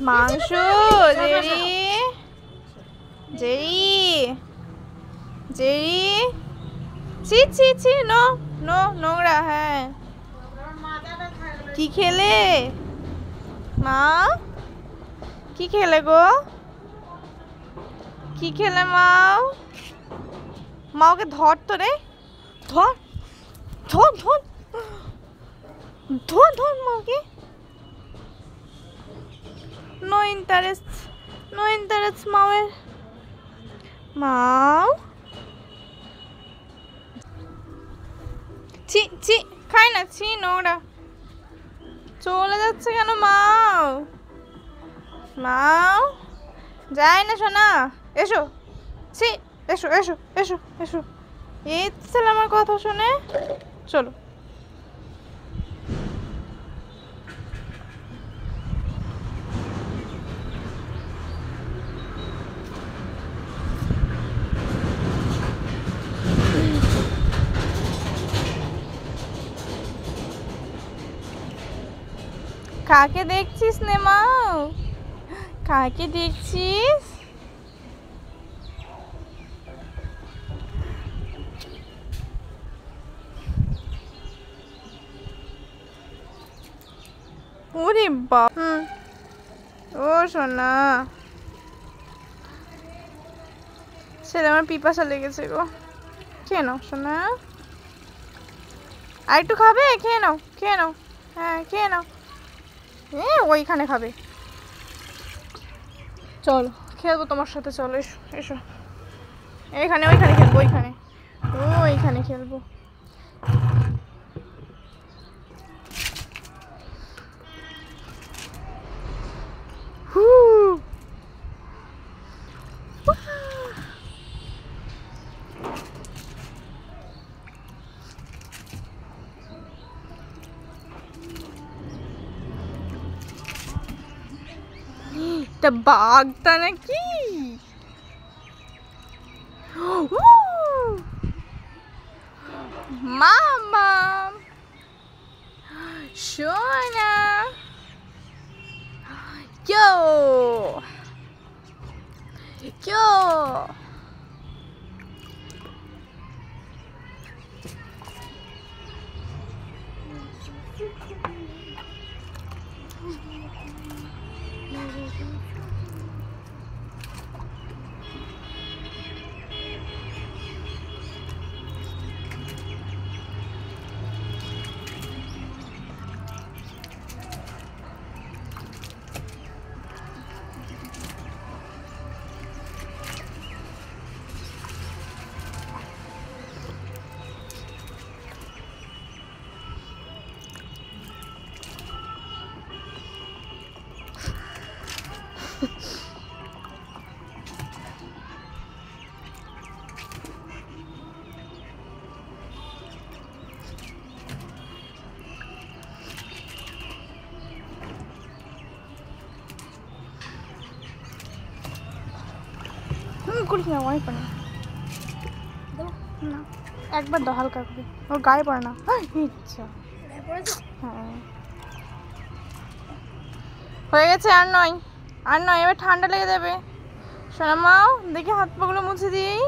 মাংস Jerry Jerry Jerry ছি ছি ছি নো নো নোংরা। হ্যাঁ কি খেলে মা? কি খেলে গো? কি খেলে মাও? মা ওকে ধর তো রে, ধর ধর ধর ধর ধর মাকে। নো ইন্টারেস্ট মাওয়ের। মাও ছি ছি খাই না, ছি নোংরা। চলে যাচ্ছে কেন মাও? মাও যায় না শোনা, এসো ছি এসো এসো এসো এসো। এই ছেলে আমার কথা শোনে, চলো। কাকে দেখছিস নে মাও? কাকে দেখছিস? ওরে বাপ, ও সোনা ছেলে আমার পিপাসা লেগেছে গো। খেয়ে নাও সোনা, আর একটু খাবে? খেয়ে নাও খেয়ে নাও, হ্যাঁ খেয়ে নাও। ওইখানে খাবে, চলো খেলবো তোমার সাথে, চলো এসো এসো। এইখানে ওইখানে খেলবো, ওইখানে ওইখানে খেলবো। এটা বাঘটা নাকি? মামা সোনা yo yo করিস না, অনেক পারে না, একবার দাও হালকা করে, ওর গায়ে পড়ে না। ইচ্ছা হ্যাঁ হয়ে গেছে, আর নয় আর নয়, এবার ঠান্ডা লেগে যাবে। সোনা মাও দেখি হাত পাগুলো মুছে দিই।